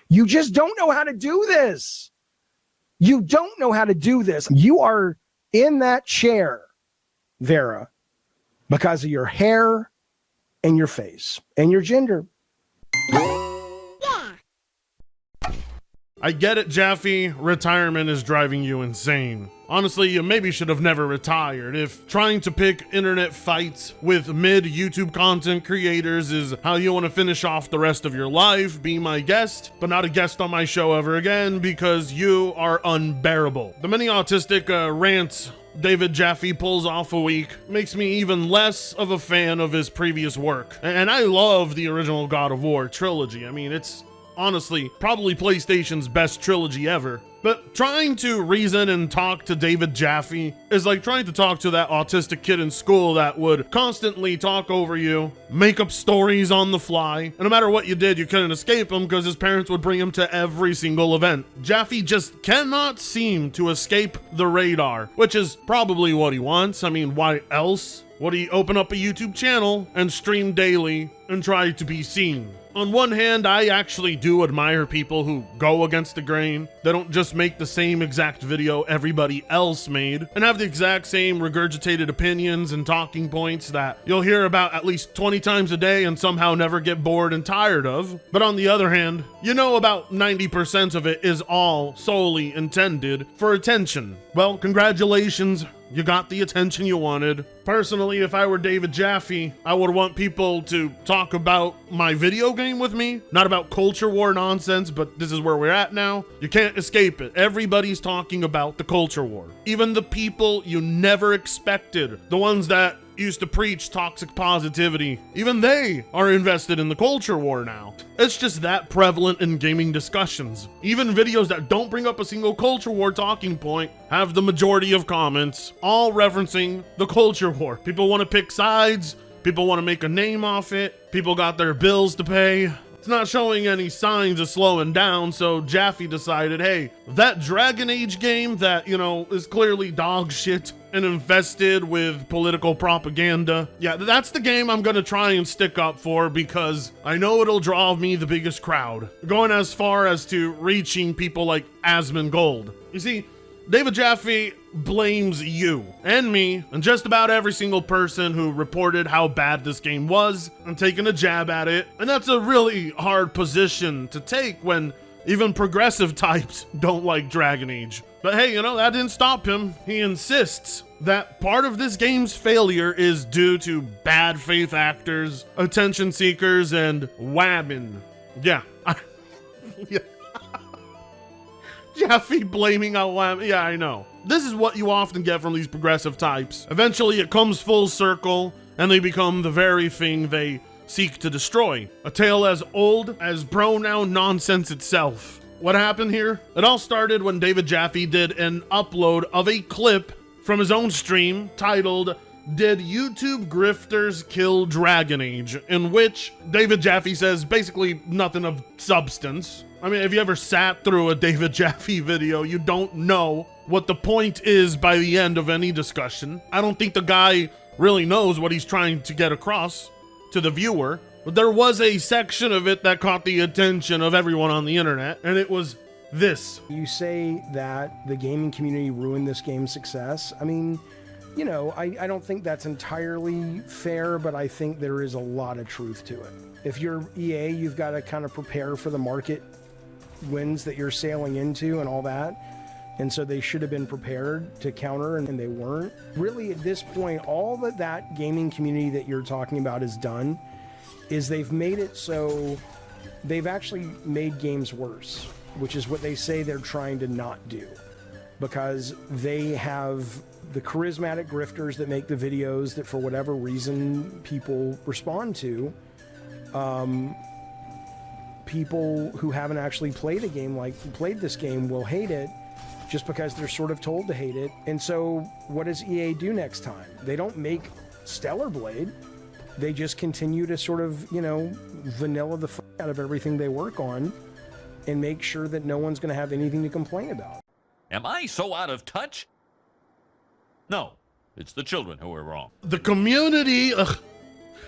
You just don't know how to do this. You don't know how to do this. You are in that chair, Vara, because of your hair and your face and your gender. I get it, Jaffe. Retirement is driving you insane. Honestly, you maybe should have never retired. If trying to pick internet fights with mid-YouTube content creators is how you want to finish off the rest of your life, be my guest, but not a guest on my show ever again because you are unbearable. The many autistic rants David Jaffe pulls off a week makes me even less of a fan of his previous work. And I love the original God of War trilogy. I mean, it's honestly probably PlayStation's best trilogy ever. But trying to reason and talk to David Jaffe is like trying to talk to that autistic kid in school that would constantly talk over you, make up stories on the fly, and no matter what you did, you couldn't escape him because his parents would bring him to every single event. Jaffe just cannot seem to escape the radar, which is probably what he wants. I mean, why else would he open up a YouTube channel and stream daily and try to be seen? On one hand, I actually do admire people who go against the grain. They don't just make the same exact video everybody else made and have the exact same regurgitated opinions and talking points that you'll hear about at least 20 times a day and somehow never get bored and tired of. But on the other hand, you know about 90% of it is all solely intended for attention. Well, congratulations. You got the attention you wanted. Personally, if I were David Jaffe, I would want people to talk about my video game with me, not about culture war nonsense, but this is where we're at now. You can't escape it. Everybody's talking about the culture war. Even the people you never expected, the ones that used to preach toxic positivity, even they are invested in the culture war now. It's just that prevalent in gaming discussions. Even videos that don't bring up a single culture war talking point have the majority of comments all referencing the culture war. People want to pick sides, people want to make a name off it, people got their bills to pay. It's not showing any signs of slowing down, so Jaffe decided, hey, that Dragon Age game that, is clearly dog shit and infested with political propaganda, yeah, that's the game I'm gonna try and stick up for because I know it'll draw me the biggest crowd, going as far as to reaching people like Asmongold. You see, David Jaffe blames you and me and just about every single person who reported how bad this game was and taking a jab at it. And that's a really hard position to take when even progressive types don't like Dragon Age. But hey, that didn't stop him. He insists that part of this game's failure is due to bad faith actors, attention seekers, and whammon. Yeah. Yeah. Jaffe blaming out whammon. Yeah, I know. This is what you often get from these progressive types. Eventually it comes full circle and they become the very thing they seek to destroy. A tale as old as pronoun nonsense itself. What happened here? It all started when David Jaffe did an upload of a clip from his own stream titled, "Did YouTube Grifters Kill Dragon Age?" in which David Jaffe says basically nothing of substance. I mean, if you ever sat through a David Jaffe video, you don't know what the point is by the end of any discussion. I don't think the guy really knows what he's trying to get across to the viewer. But there was a section of it that caught the attention of everyone on the internet, and it was this. You say that the gaming community ruined this game's success. I mean, I don't think that's entirely fair, but I think there is a lot of truth to it. If you're EA, you've got to kind of prepare for the market winds that you're sailing into and all that. And so they should have been prepared to counter, and they weren't. Really, at this point, all that gaming community that you're talking about has done is they've made it so they've actually made games worse, which is what they say they're trying to not do, because they have the charismatic grifters that make the videos that for whatever reason people respond to. People who haven't actually played this game will hate it just because they're sort of told to hate it. And so what does EA do next time? They don't make Stellar Blade. They just continue to sort of, vanilla the fuck out of everything they work on and make sure that no one's going to have anything to complain about. Am I so out of touch? No, it's the children who are wrong. The community,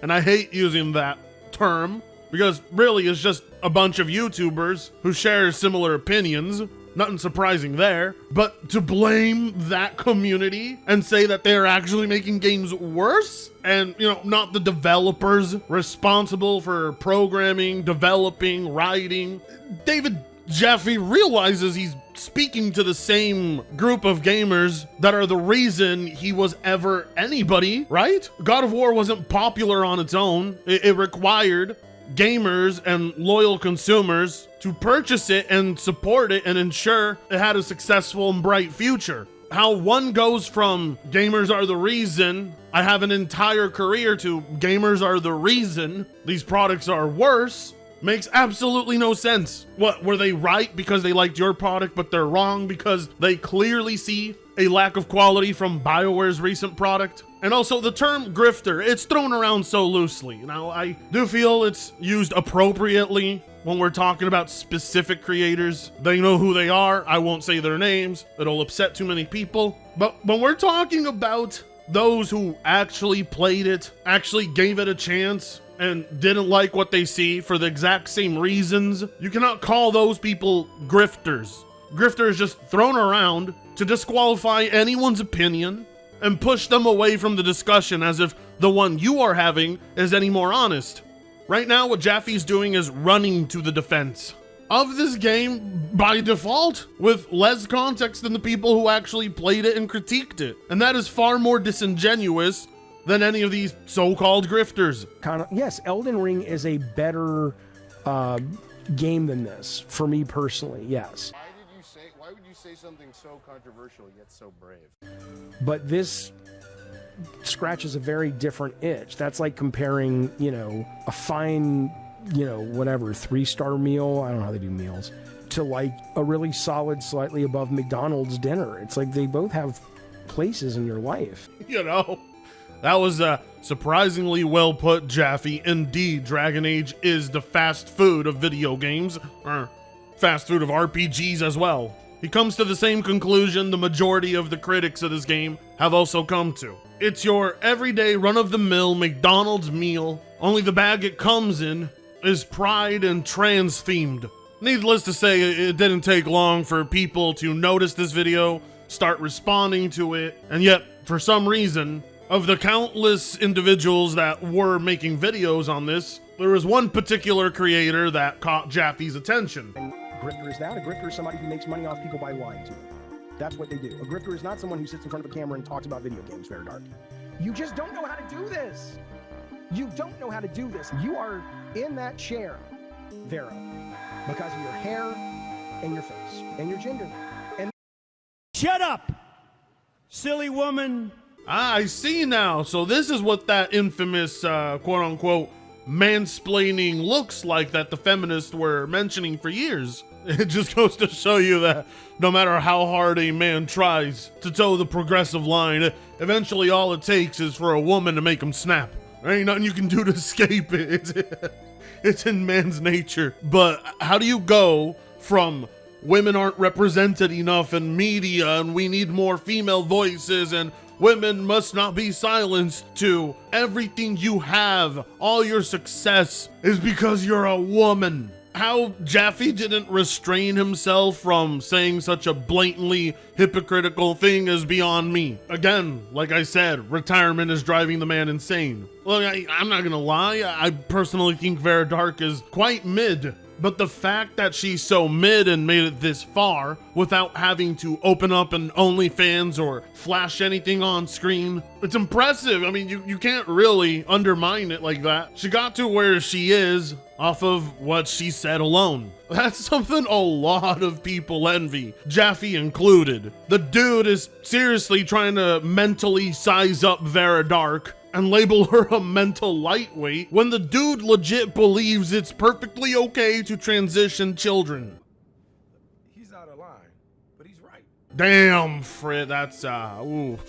and I hate using that term, because really it's just a bunch of YouTubers who share similar opinions. Nothing surprising there, but to blame that community and say that they're actually making games worse, and not the developers responsible for programming, developing, writing. David Jaffe realizes he's speaking to the same group of gamers that are the reason he was ever anybody, right? God of War wasn't popular on its own. It required gamers and loyal consumers to purchase it and support it and ensure it had a successful and bright future. How one goes from gamers are the reason I have an entire career to gamers are the reason these products are worse makes absolutely no sense. What, were they right because they liked your product, but they're wrong because they clearly see a lack of quality from BioWare's recent product? And also, the term grifter, it's thrown around so loosely. Now, I do feel it's used appropriately when we're talking about specific creators. They know who they are. I won't say their names. It'll upset too many people. But when we're talking about those who actually played it, actually gave it a chance, and didn't like what they see for the exact same reasons, you cannot call those people grifters. Grifter is just thrown around to disqualify anyone's opinion and push them away from the discussion as if the one you are having is any more honest. Right now, what Jaffe's doing is running to the defense of this game by default, with less context than the people who actually played it and critiqued it. And that is far more disingenuous than any of these so-called grifters. Yes, Elden Ring is a better game than this, for me personally, yes. Why would you say something so controversial yet so brave? But this scratches a very different itch. That's like comparing, a fine, whatever, 3-star meal, I don't know how they do meals, to like a really solid, slightly above McDonald's dinner. It's like they both have places in your life. That was surprisingly well put, Jaffe. Indeed, Dragon Age is the fast food of video games, or fast food of RPGs as well. He comes to the same conclusion the majority of the critics of this game have also come to. It's your everyday run-of-the-mill McDonald's meal, only the bag it comes in is pride and trans-themed. Needless to say, it didn't take long for people to notice this video, start responding to it, and yet, for some reason, of the countless individuals that were making videos on this, there was one particular creator that caught Jaffe's attention. And grifter is that? A grifter is somebody who makes money off people by lying to them. That's what they do. A grifter is not someone who sits in front of a camera and talks about video games, Vara Dark. You just don't know how to do this. You don't know how to do this. You are in that chair, Vara, because of your hair and your face and your gender. And shut up, silly woman. I see now. So this is what that infamous, quote-unquote, mansplaining looks like that the feminists were mentioning for years. It just goes to show you that no matter how hard a man tries to toe the progressive line, eventually all it takes is for a woman to make him snap. There ain't nothing you can do to escape it. It's in man's nature. But how do you go from women aren't represented enough in media and we need more female voices and women must not be silenced to everything you have, all your success is because you're a woman? How Jaffe didn't restrain himself from saying such a blatantly hypocritical thing is beyond me. Again, like I said, retirement is driving the man insane. Look, I'm not gonna lie, I personally think Vara Dark is quite mid. But the fact that she's so mid and made it this far without having to open up an OnlyFans or flash anything on screen, it's impressive. I mean, you can't really undermine it like that. She got to where she is off of what she said alone. That's something a lot of people envy, Jaffe included. The dude is seriously trying to mentally size up Vara Dark and label her a mental lightweight when the dude legit believes it's perfectly okay to transition children. He's out of line, but he's right. Damn, Fred, that's, ooh.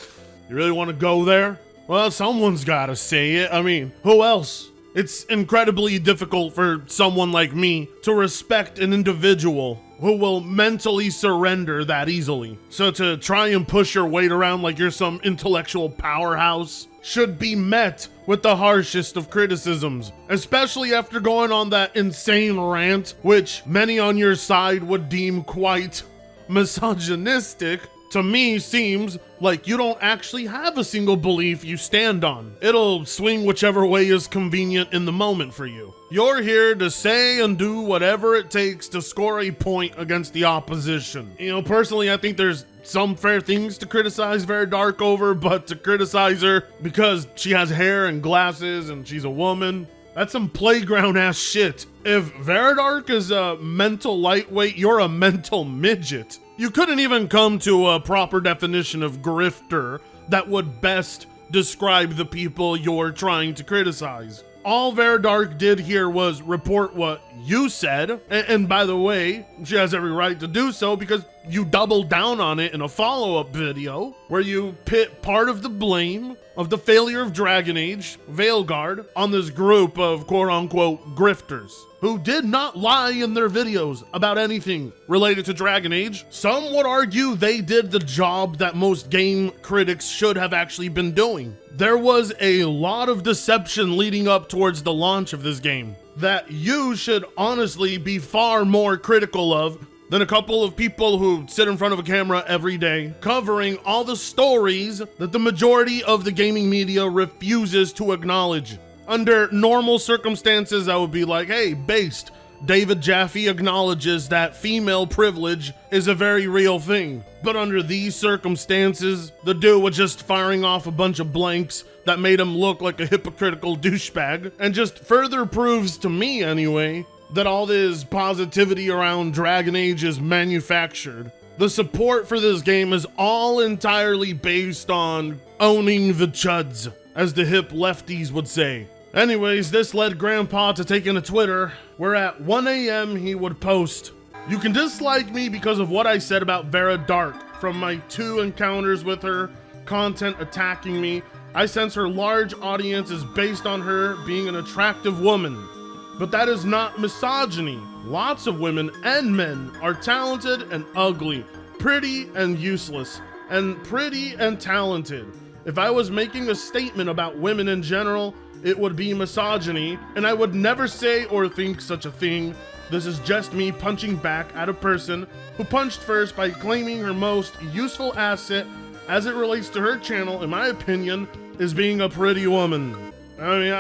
You really want to go there? Well, someone's gotta say it. I mean, who else? It's incredibly difficult for someone like me to respect an individual who will mentally surrender that easily. So to try and push your weight around like you're some intellectual powerhouse should be met with the harshest of criticisms, especially after going on that insane rant, which many on your side would deem quite misogynistic. To me, seems like you don't actually have a single belief you stand on. It'll swing whichever way is convenient in the moment for you. You're here to say and do whatever it takes to score a point against the opposition. You know, personally, I think there's some fair things to criticize Vara Dark over, but to criticize her because she has hair and glasses and she's a woman, that's some playground ass shit. If Vara Dark is a mental lightweight, you're a mental midget. You couldn't even come to a proper definition of grifter that would best describe the people you're trying to criticize. All Vara Dark did here was report what you said, and by the way, she has every right to do so because you doubled down on it in a follow-up video where you pit part of the blame of the failure of Dragon Age, Veilguard, on this group of quote-unquote grifters who did not lie in their videos about anything related to Dragon Age. Some would argue they did the job that most game critics should have actually been doing. There was a lot of deception leading up towards the launch of this game that you should honestly be far more critical of than a couple of people who sit in front of a camera every day covering all the stories that the majority of the gaming media refuses to acknowledge. Under normal circumstances, I would be like, hey, based, David Jaffe acknowledges that female privilege is a very real thing. But under these circumstances, the dude was just firing off a bunch of blanks that made him look like a hypocritical douchebag, and just further proves to me anyway that all this positivity around Dragon Age is manufactured. The support for this game is all entirely based on owning the chuds, as the hip lefties would say. Anyways, this led Grandpa to taking to Twitter, where at 1 a.m. he would post, "You can dislike me because of what I said about Vara Dark. From my 2 encounters with her, content attacking me, I sense her large audience is based on her being an attractive woman. But that is not misogyny. Lots of women and men are talented and ugly, pretty and useless, and pretty and talented. If I was making a statement about women in general, it would be misogyny, and I would never say or think such a thing. This is just me punching back at a person who punched first by claiming her most useful asset as it relates to her channel, in my opinion, is being a pretty woman." I mean,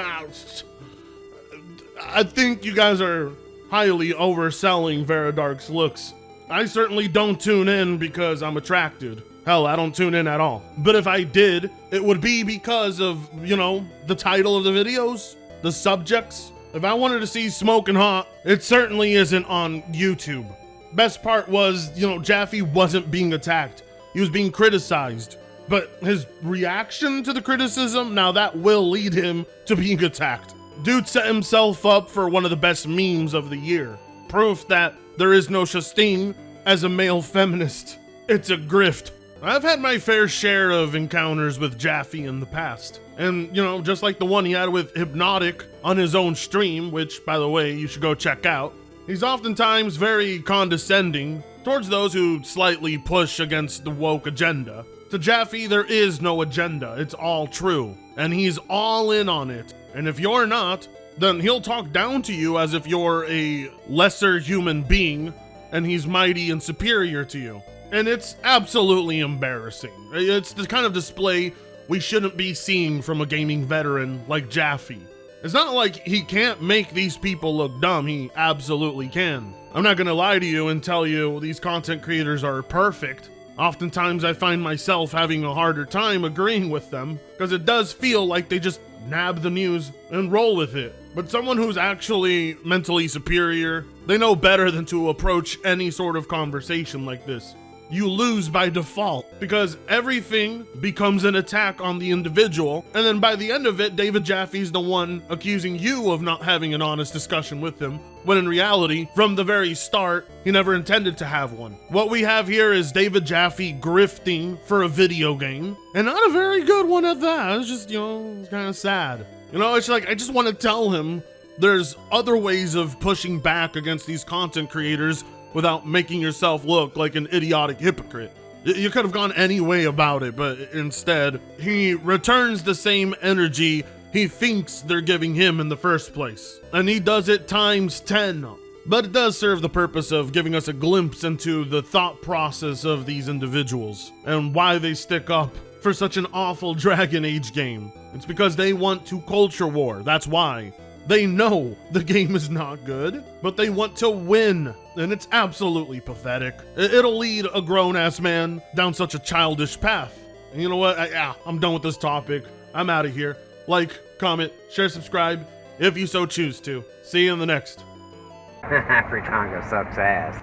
I think you guys are highly overselling Vara Dark's looks. I certainly don't tune in because I'm attracted. Hell, I don't tune in at all. But if I did, it would be because of, you know, the title of the videos, the subjects. If I wanted to see smoking hot, it certainly isn't on YouTube. Best part was, you know, Jaffe wasn't being attacked. He was being criticized. But his reaction to the criticism, now that will lead him to being attacked. Dude set himself up for one of the best memes of the year. Proof that there is no such thing as a male feminist. It's a grift. I've had my fair share of encounters with Jaffe in the past. And, you know, just like the one he had with Hypnotic on his own stream, which, by the way, you should go check out, he's oftentimes very condescending towards those who slightly push against the woke agenda. To Jaffe, there is no agenda. It's all true. And he's all in on it. And if you're not, then he'll talk down to you as if you're a lesser human being and he's mighty and superior to you. And it's absolutely embarrassing. It's the kind of display we shouldn't be seeing from a gaming veteran like Jaffe. It's not like he can't make these people look dumb. He absolutely can. I'm not gonna lie to you and tell you these content creators are perfect. Oftentimes I find myself having a harder time agreeing with them because it does feel like they just nab the news and roll with it. But someone who's actually mentally superior, they know better than to approach any sort of conversation like this. You lose by default because everything becomes an attack on the individual, and then by the end of it, David Jaffe's the one accusing you of not having an honest discussion with him, when in reality, from the very start, he never intended to have one. What we have here is David Jaffe grifting for a video game, and not a very good one at that. It's just, you know, it's kind of sad. You know, it's like, I just want to tell him there's other ways of pushing back against these content creators without making yourself look like an idiotic hypocrite. You could have gone any way about it, but instead, he returns the same energy he thinks they're giving him in the first place. And he does it times 10. But it does serve the purpose of giving us a glimpse into the thought process of these individuals and why they stick up for such an awful Dragon Age game. It's because they want to culture war, that's why. They know the game is not good, but they want to win, and it's absolutely pathetic. It'll lead a grown-ass man down such a childish path. And you know what? I'm done with this topic. I'm out of here. Like, comment, share, subscribe, if you so choose to. See you in the next. Free Congo sucks ass.